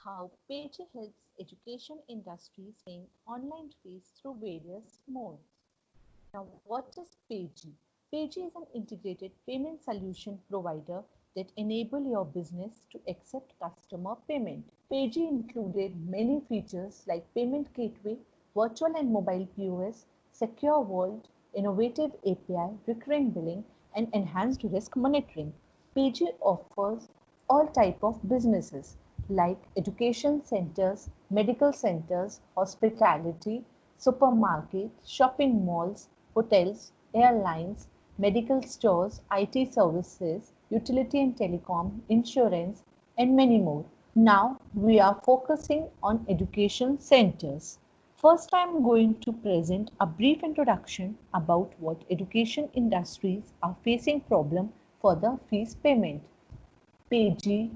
how Page helps education industries paying online fees through various modes. Now, what is Page? Page is an integrated payment solution provider that enable your business to accept customer payment. Page included many features like payment gateway, virtual and mobile POS, secure vault, innovative API, recurring billing, and enhanced risk monitoring. Page offers all type of businesses like education centers, medical centers, hospitality, supermarkets, shopping malls, hotels, airlines, medical stores, IT services, utility and telecom, insurance, and many more. Now we are focusing on education centers. First, I am going to present a brief introduction about what education industries are facing problem for the fees payment. PG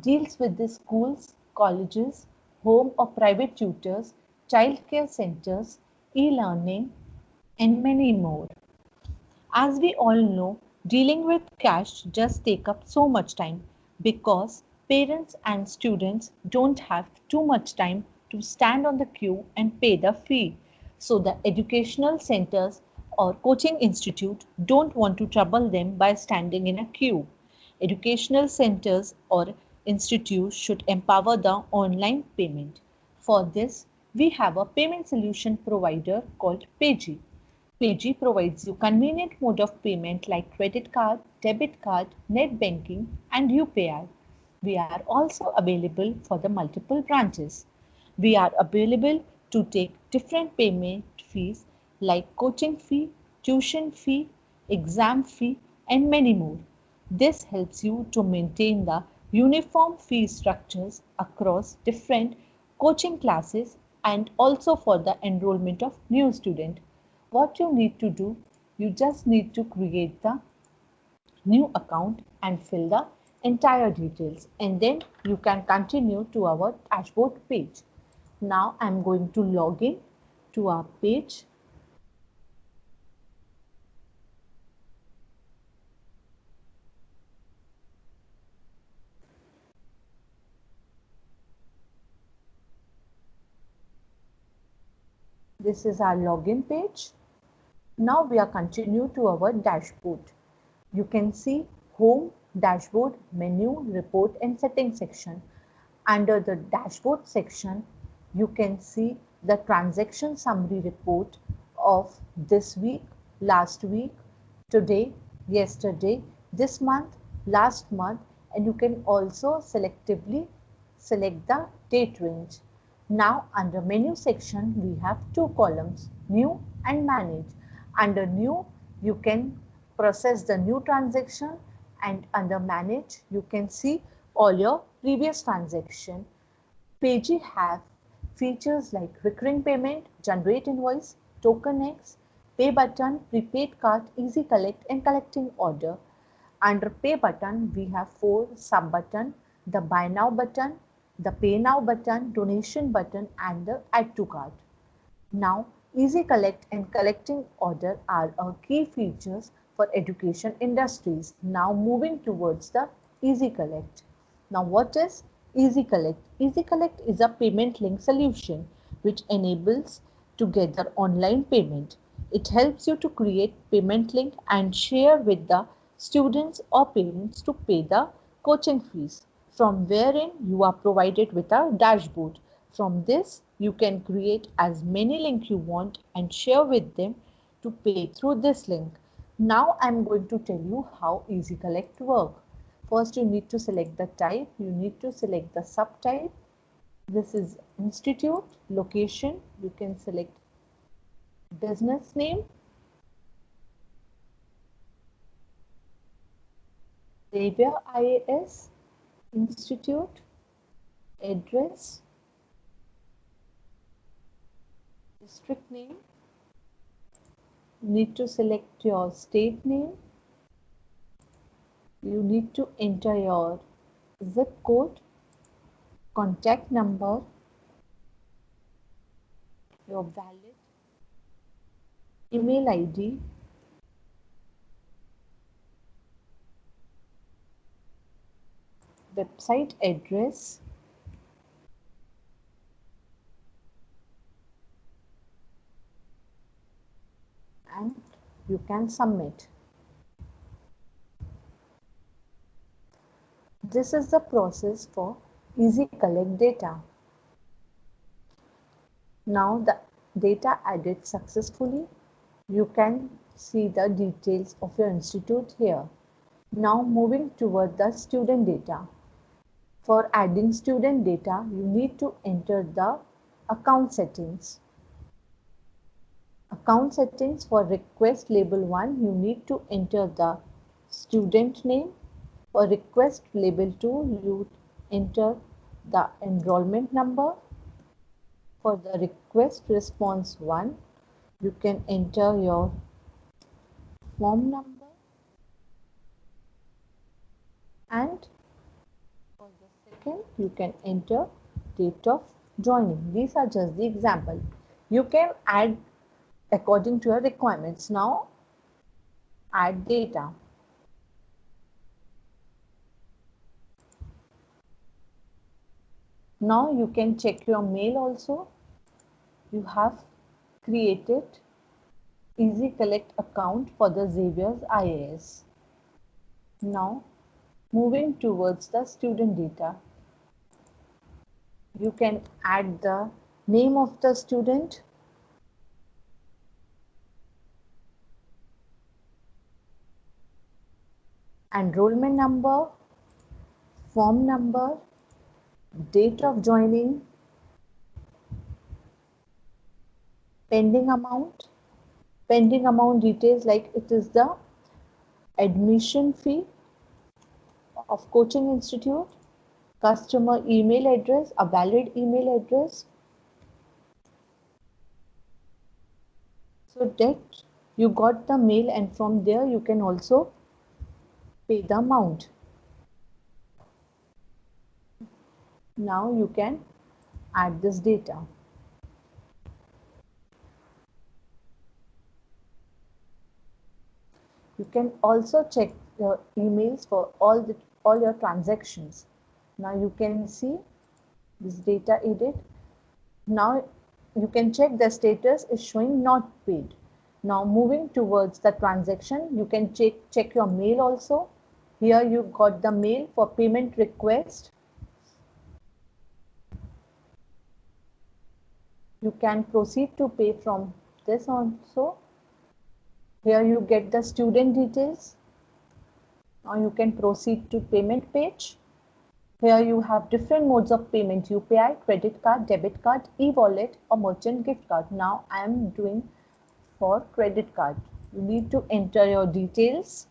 deals with the schools, colleges, home or private tutors, childcare centers, e-learning, and many more. As we all know, dealing with cash just take up so much time because parents and students don't have too much time to stand on the queue and pay the fee. So the educational centers or coaching institute don't want to trouble them by standing in a queue. Educational centers or institutes should empower the online payment. For this, we have a payment solution provider called Payji. Payji provides you convenient mode of payment like credit card, debit card, net banking, and UPI. We are also available for the multiple branches. We are available to take different payment fees like coaching fee, tuition fee, exam fee, and many more. This helps you to maintain the uniform fee structures across different coaching classes and also for the enrollment of new student. What you need to do, you just need to create the new account and fill the entire details, and then you can continue to our dashboard page. Now I'm going to log in to our page. This is our login page. Now we are continue to our dashboard. You can see home, dashboard, menu, report and settings section. Under the dashboard section, you can see the transaction summary report of this week, last week, today, yesterday, this month, last month, and you can also selectively select the date range. Now under menu section, we have two columns, new and manage. Under new, you can process the new transaction, and under manage, you can see all your previous transaction. Payji have features like recurring payment, generate invoice, token X, pay button, prepaid card, easy collect and collecting order. Under pay button, we have four sub button, the buy now button, the pay now button, donation button and the add to cart. Now, easy collect and collecting order are our key features for education industries. Now moving towards the easy collect. Now what is easy collect? Easy collect is a payment link solution which enables to gather online payment. It helps you to create payment link and share with the students or parents to pay the coaching fees, from wherein you are provided with a dashboard. From this, you can create as many links you want and share with them to pay through this link. Now I'm going to tell you how Easy Collect work. First, you need to select the type. You need to select the subtype. This is institute, location. You can select business name, Xavier IAS, institute, address, district name. You need to select your state name. You need to enter your zip code, contact number, your valid email ID, website address, You can submit. This is the process for Easy Collect data. Now the data added successfully. You can see the details of your institute here. Now moving toward the student data. For adding student data, you need to enter the account settings. Account settings for request label 1, you need to enter the student name. For request label 2, you enter the enrollment number. For the request response 1, you can enter your form number, and for the second you can enter date of joining. These are just the example. You can add according to your requirements. Now add data. Now you can check your mail also. You have created Easy Collect account for the Xavier's IAS. Now moving towards the student data. You can add the name of the student, enrollment number, form number, date of joining, pending amount details like it is the admission fee of coaching institute, customer email address, a valid email address, so that you got the mail and from there you can also pay the amount. Now you can add this data. You can also check your emails for all your transactions. Now you can see this data edit. Now you can check the status is showing not paid. Now moving towards the transaction, you can check your mail also. Here you got the mail for payment request. You can proceed to pay from this also. Here you get the student details. Now you can proceed to payment page. Here you have different modes of payment: UPI, credit card, debit card, e-wallet or merchant gift card. Now I am doing for credit card. You need to enter your details.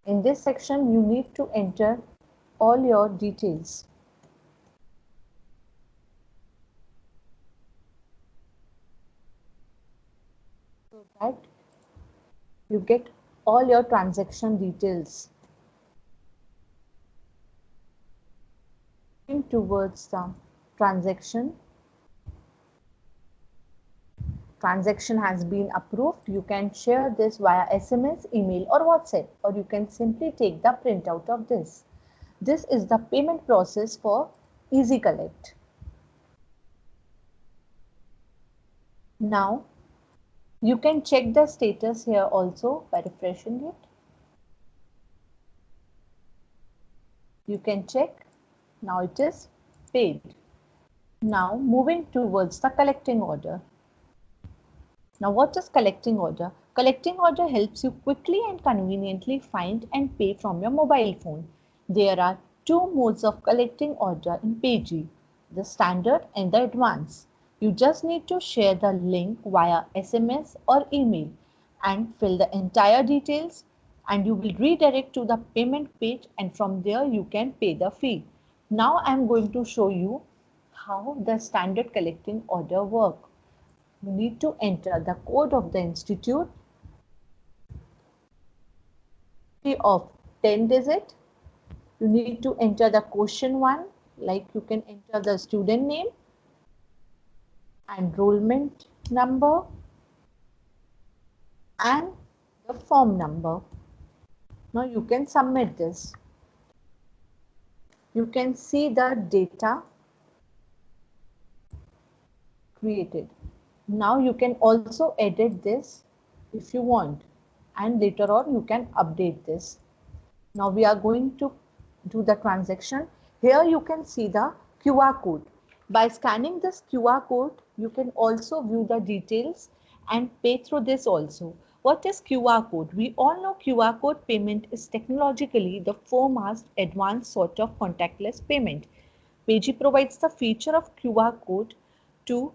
In this section, you need to enter all your details. So that you get all your transaction details. Towards the transaction has been approved. You can share this via SMS, email or WhatsApp, or you can simply take the printout of this. This is the payment process for Easy Collect. Now you can check the status here also by refreshing it. You can check. Now it is paid. Now moving towards the collecting order. Now what is collecting order? Collecting order helps you quickly and conveniently find and pay from your mobile phone. There are two modes of collecting order in Payji, the standard and the advanced. You just need to share the link via SMS or email and fill the entire details, and you will redirect to the payment page, and from there you can pay the fee. Now I am going to show you how the standard collecting order works. You need to enter the code of the institute of 10 digit. You need to enter the question one, like you can enter the student name, enrollment number and the form number. Now you can submit this. You can see the data created. Now you can also edit this if you want, and later on you can update this. Now we are going to do the transaction. Here you can see the QR code. By scanning this QR code, you can also view the details and pay through this also. What is QR code? We all know QR code payment is technologically the foremost advanced sort of contactless payment. Payji provides the feature of QR code to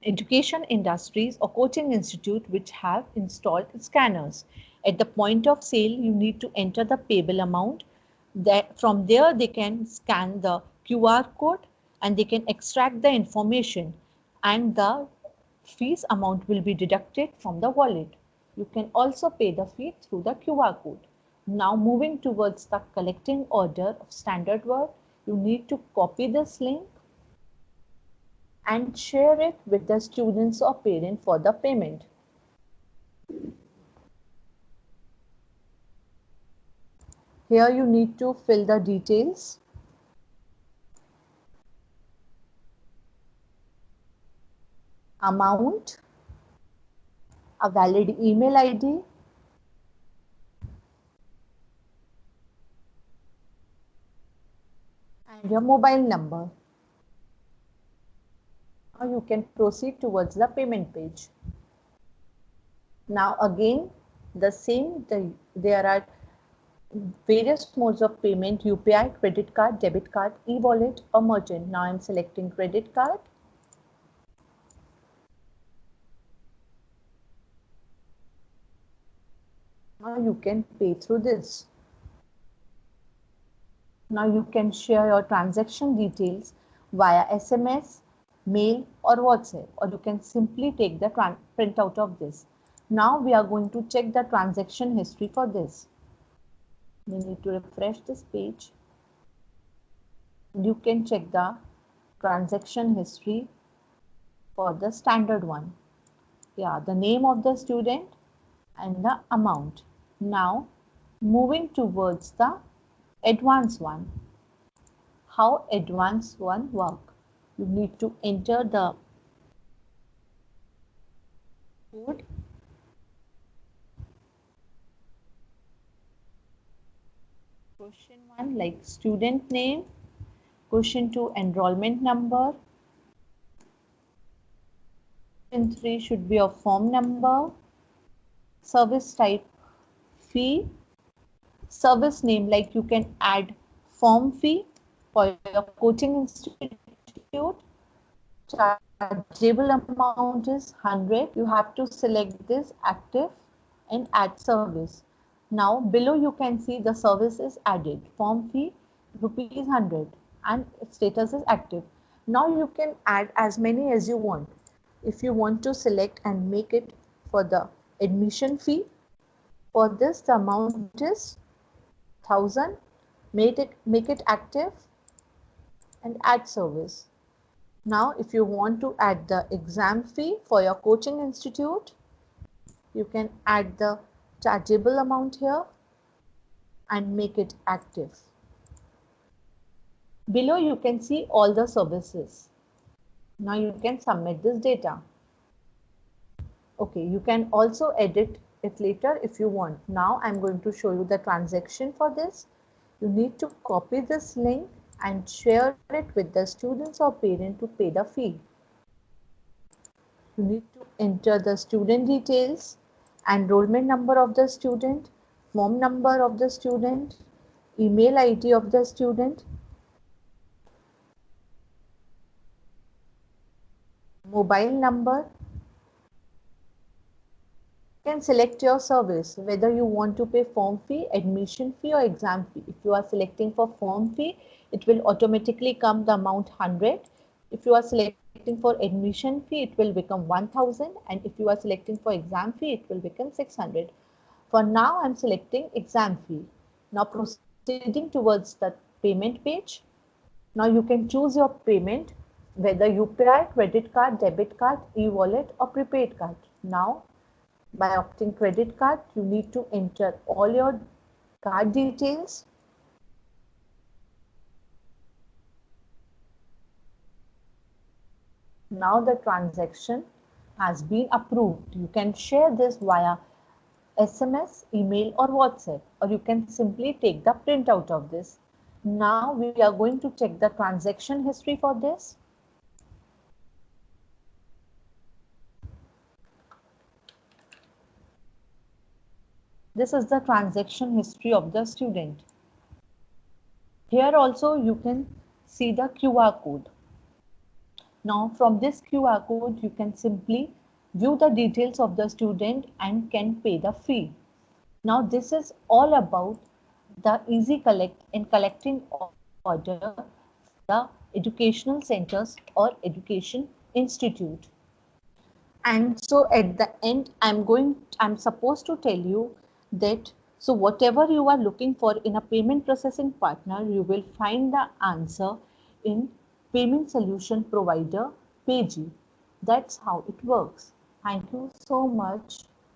education industries or coaching institute which have installed scanners. At the point of sale, you need to enter the payable amount. From there, they can scan the QR code and they can extract the information, and the fees amount will be deducted from the wallet. You can also pay the fee through the QR code. Now moving towards the collecting order of standard work, you need to copy this link and share it with the students or parent for the payment. Here you need to fill the details. Amount, a valid email ID, and your mobile number. Now you can proceed towards the payment page. Now again, there are various modes of payment: UPI, credit card, debit card, e-wallet or merchant. Now I'm selecting credit card. Now you can pay through this. Now you can share your transaction details via SMS, mail or WhatsApp, or you can simply take the printout of this. Now we are going to check the transaction history for this. We need to refresh this page. You can check the transaction history for the standard one. Yeah, the name of the student and the amount. Now moving towards the advanced one. How advanced one work? You need to enter the code. Question 1 like student name. Question 2 enrollment number. Question 3 should be a form number. Service type fee. Service name, like you can add form fee for your coaching institute. Chargeable amount is 100. You have to select this active and add service. Now below you can see the service is added. Form fee rupees 100 and status is active. Now you can add as many as you want. If you want to select and make it for the admission fee, for this the amount is 1000. Make it active and add service. Now if you want to add the exam fee for your coaching institute, you can add the chargeable amount here and make it active. Below you can see all the services. Now you can submit this data. Okay, you can also edit it later if you want. Now I'm going to show you the transaction for this. You need to copy this link and share it with the students or parent to pay the fee. You need to enter the student details, enrollment number of the student, form number of the student, email ID of the student, mobile number. You can select your service, whether you want to pay form fee, admission fee or exam fee. If you are selecting for form fee, it will automatically come the amount 100. If you are selecting for admission fee, it will become 1000, and if you are selecting for exam fee, it will become 600. For now, I'm selecting exam fee. Now proceeding towards the payment page. Now you can choose your payment, whether UPI, credit card, debit card, e-wallet or prepaid card. Now by opting credit card, you need to enter all your card details. Now the transaction has been approved. You can share this via SMS, email or WhatsApp, or you can simply take the printout of this. Now we are going to check the transaction history for this. This is the transaction history of the student. Here also you can see the QR code. Now from this QR code you can simply view the details of the student and can pay the fee. Now this is all about the easy collect in collecting order from the educational centers or education institute. And so at the end I'm supposed to tell you that so whatever you are looking for in a payment processing partner, you will find the answer in payment solution provider Paygy. That's how it works. Thank you so much.